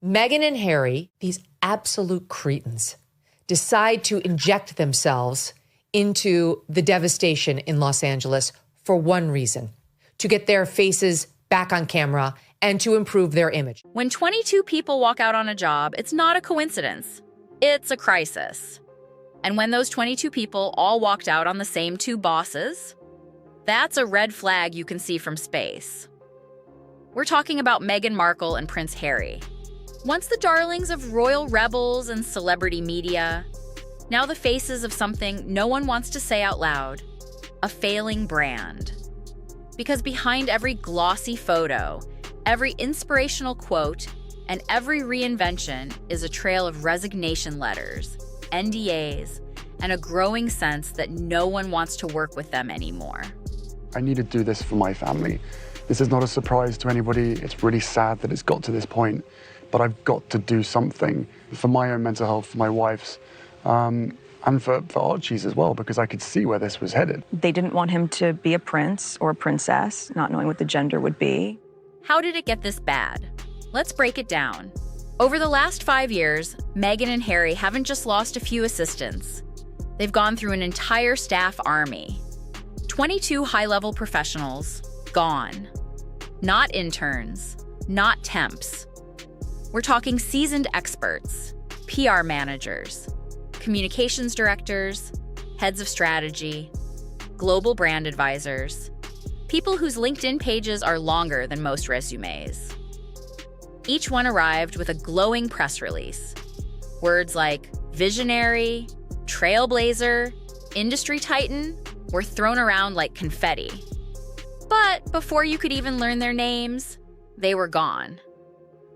Meghan and Harry, these absolute cretins, decide to inject themselves into the devastation in Los Angeles for one reason: to get their faces back on camera and to improve their image. When 22 people walk out on a job, it's not a coincidence. It's a crisis. And when those 22 people all walked out on the same two bosses, that's a red flag you can see from space. We're talking about Meghan Markle and Prince Harry. Once the darlings of royal rebels and celebrity media, now the faces of something no one wants to say out loud: a failing brand. Because behind every glossy photo, every inspirational quote, and every reinvention is a trail of resignation letters, NDAs, and a growing sense that no one wants to work with them anymore. I need to do this for my family. This is not a surprise to anybody. It's really sad that it's got to this point, but I've got to do something for my own mental health, for my wife's, and for Archie's as well, because I could see where this was headed. They didn't want him to be a prince or a princess, not knowing what the gender would be. How did it get this bad? Let's break it down. Over the last 5 years, Meghan and Harry haven't just lost a few assistants. They've gone through an entire staff army. 22 high-level professionals, gone. Not interns, not temps. We're talking seasoned experts, PR managers, communications directors, heads of strategy, global brand advisors, people whose LinkedIn pages are longer than most resumes. Each one arrived with a glowing press release. Words like visionary, trailblazer, industry titan were thrown around like confetti. But before you could even learn their names, they were gone.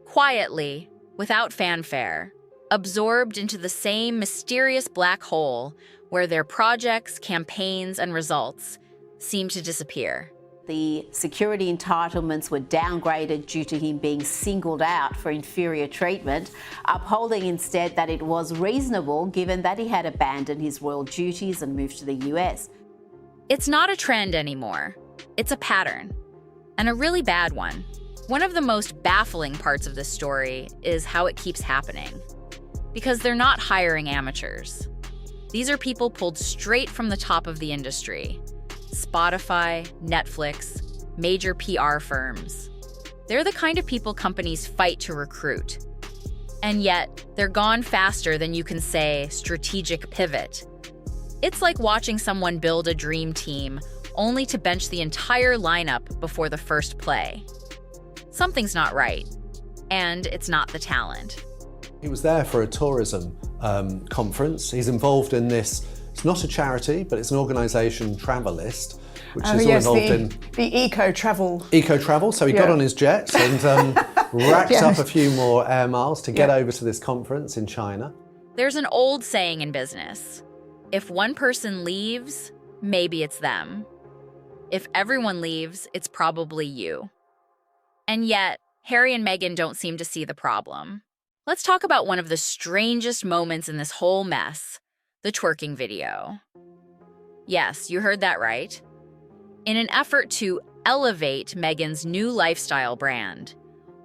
Quietly, without fanfare, absorbed into the same mysterious black hole where their projects, campaigns, and results seemed to disappear. The security entitlements were downgraded due to him being singled out for inferior treatment, upholding instead that it was reasonable given that he had abandoned his royal duties and moved to the US. It's not a trend anymore. It's a pattern, and a really bad one. One of the most baffling parts of this story is how it keeps happening. Because they're not hiring amateurs. These are people pulled straight from the top of the industry. Spotify, Netflix, major PR firms. They're the kind of people companies fight to recruit. And yet, they're gone faster than you can say strategic pivot. It's like watching someone build a dream team only to bench the entire lineup before the first play. Something's not right, and it's not the talent. He was there for a tourism conference. He's involved in this. It's not a charity, but it's an organisation, Travelist, which is all involved in the eco-travel. Eco-travel. So he got on his jet and racked up a few more air miles to get over to this conference in China. There's an old saying in business: if one person leaves, maybe it's them. If everyone leaves, it's probably you. And yet, Harry and Meghan don't seem to see the problem. Let's talk about one of the strangest moments in this whole mess: the twerking video. Yes, you heard that right. In an effort to elevate Meghan's new lifestyle brand,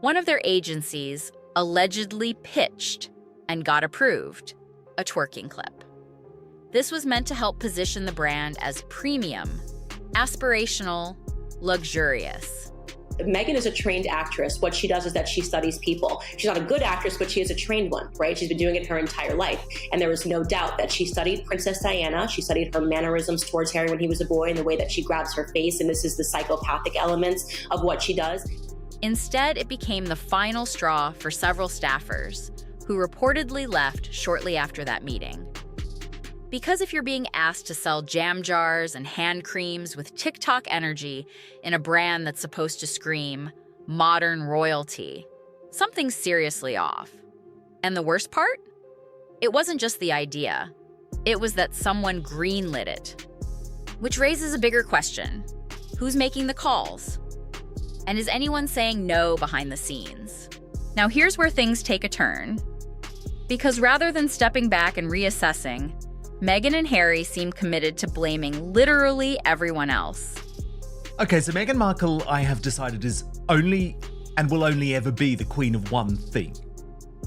one of their agencies allegedly pitched and got approved a twerking clip. This was meant to help position the brand as premium, aspirational, luxurious. Meghan is a trained actress. What she does is that she studies people. She's not a good actress, but she is a trained one, right? She's been doing it her entire life. And there was no doubt that she studied Princess Diana. She studied her mannerisms towards Harry when he was a boy and the way that she grabs her face. And this is the psychopathic elements of what she does. Instead, it became the final straw for several staffers who reportedly left shortly after that meeting. Because if you're being asked to sell jam jars and hand creams with TikTok energy in a brand that's supposed to scream modern royalty, something's seriously off. And the worst part? It wasn't just the idea. It was that someone greenlit it. Which raises a bigger question. Who's making the calls? And is anyone saying no behind the scenes? Now here's where things take a turn. Because rather than stepping back and reassessing, Meghan and Harry seem committed to blaming literally everyone else. Okay, so Meghan Markle, I have decided, is only and will only ever be the queen of one thing.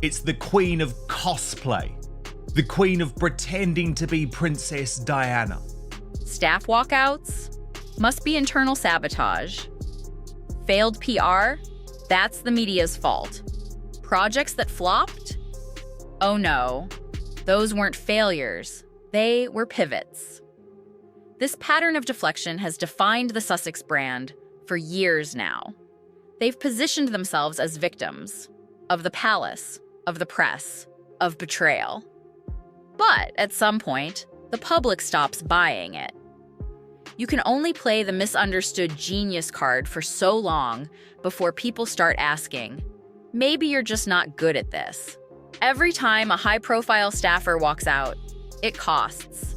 It's the queen of cosplay, the queen of pretending to be Princess Diana. Staff walkouts? Must be internal sabotage. Failed PR? That's the media's fault. Projects that flopped? Oh no, those weren't failures. They were pivots. This pattern of deflection has defined the Sussex brand for years now. They've positioned themselves as victims of the palace, of the press, of betrayal. But at some point, the public stops buying it. You can only play the misunderstood genius card for so long before people start asking, maybe you're just not good at this. Every time a high-profile staffer walks out, it costs.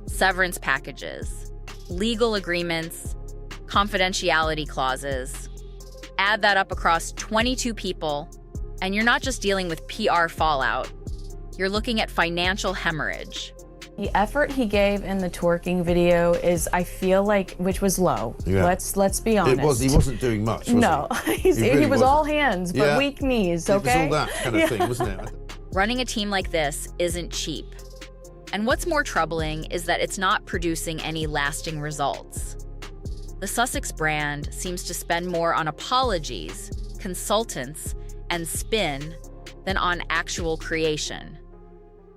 Severance packages, legal agreements, confidentiality clauses. Add that up across 22 people, and you're not just dealing with PR fallout. You're looking at financial hemorrhage. The effort he gave in the twerking video is, I feel like, which was low. Yeah. Let's be honest. He wasn't doing much, was no, he? He was all hands, but weak knees, okay? It was all that kind of thing, wasn't it? Running a team like this isn't cheap. And what's more troubling is that it's not producing any lasting results. The Sussex brand seems to spend more on apologies, consultants, and spin than on actual creation.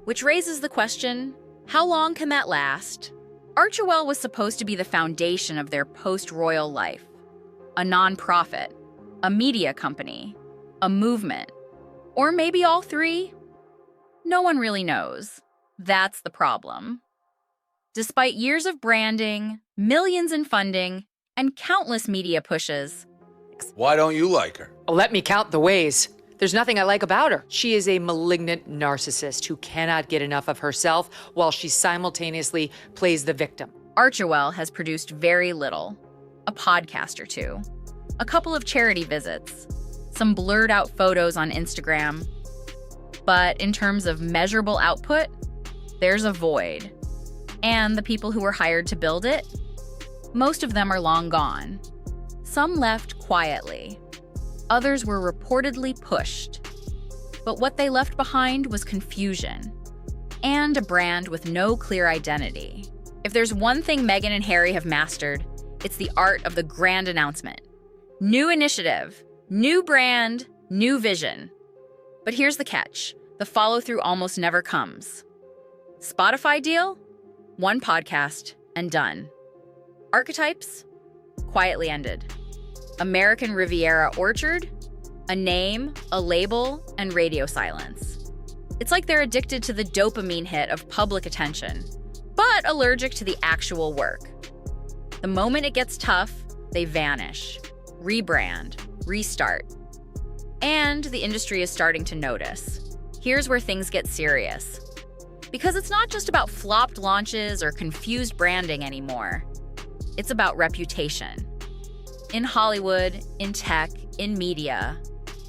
Which raises the question, how long can that last? Archewell was supposed to be the foundation of their post-royal life. A nonprofit, a media company, a movement, or maybe all three? No one really knows. That's the problem. Despite years of branding, millions in funding, and countless media pushes. Why don't you like her? Let me count the ways. There's nothing I like about her. She is a malignant narcissist who cannot get enough of herself while she simultaneously plays the victim. Archewell has produced very little. A podcast or two. A couple of charity visits. Some blurred out photos on Instagram. But in terms of measurable output, there's a void. And the people who were hired to build it? Most of them are long gone. Some left quietly. Others were reportedly pushed. But what they left behind was confusion. And a brand with no clear identity. If there's one thing Meghan and Harry have mastered, it's the art of the grand announcement. New initiative, new brand, new vision. But here's the catch. The follow-through almost never comes. Spotify deal? One podcast and done. Archetypes? Quietly ended. American Riviera Orchard? A name, a label, and radio silence. It's like they're addicted to the dopamine hit of public attention, but allergic to the actual work. The moment it gets tough, they vanish, rebrand, restart. And the industry is starting to notice. Here's where things get serious. Because it's not just about flopped launches or confused branding anymore. It's about reputation. In Hollywood, in tech, in media,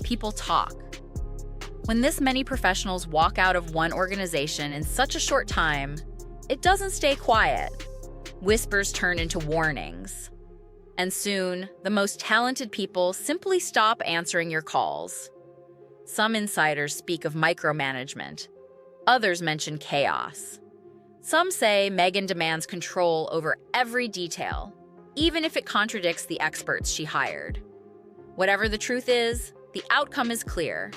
people talk. When this many professionals walk out of one organization in such a short time, it doesn't stay quiet. Whispers turn into warnings. And soon, the most talented people simply stop answering your calls. Some insiders speak of micromanagement. Others mention chaos. Some say Meghan demands control over every detail, even if it contradicts the experts she hired. Whatever the truth is, the outcome is clear.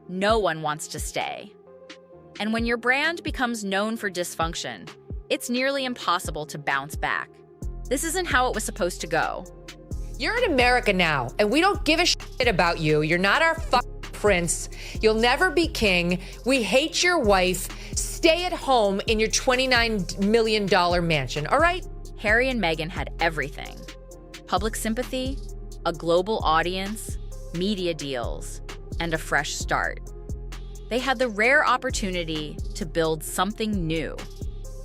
No one wants to stay. And when your brand becomes known for dysfunction, it's nearly impossible to bounce back. This isn't how it was supposed to go. You're in America now, and we don't give a shit about you. You're not our prince. You'll never be king. We hate your wife. Stay at home in your $29 million mansion, all right? Harry and Meghan had everything. Public sympathy, a global audience, media deals, and a fresh start. They had the rare opportunity to build something new,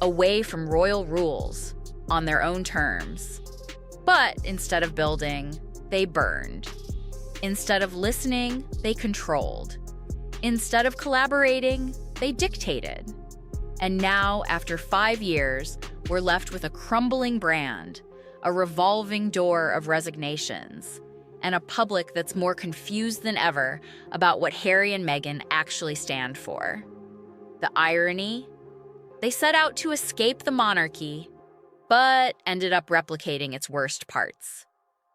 away from royal rules, on their own terms. But instead of building, they burned. Instead of listening, they controlled. Instead of collaborating, they dictated. And now, after 5 years, we're left with a crumbling brand, a revolving door of resignations, and a public that's more confused than ever about what Harry and Meghan actually stand for. The irony? They set out to escape the monarchy, but ended up replicating its worst parts: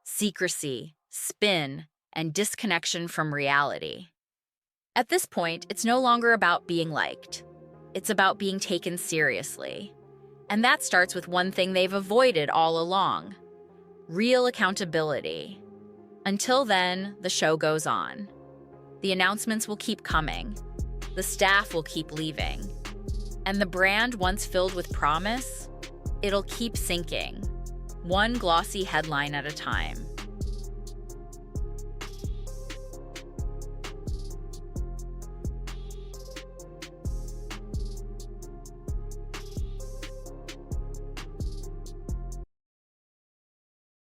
secrecy, spin, and disconnection from reality. At this point, it's no longer about being liked. It's about being taken seriously. And that starts with one thing they've avoided all along: real accountability. Until then, the show goes on. The announcements will keep coming. The staff will keep leaving. And the brand, once filled with promise, it'll keep sinking, one glossy headline at a time.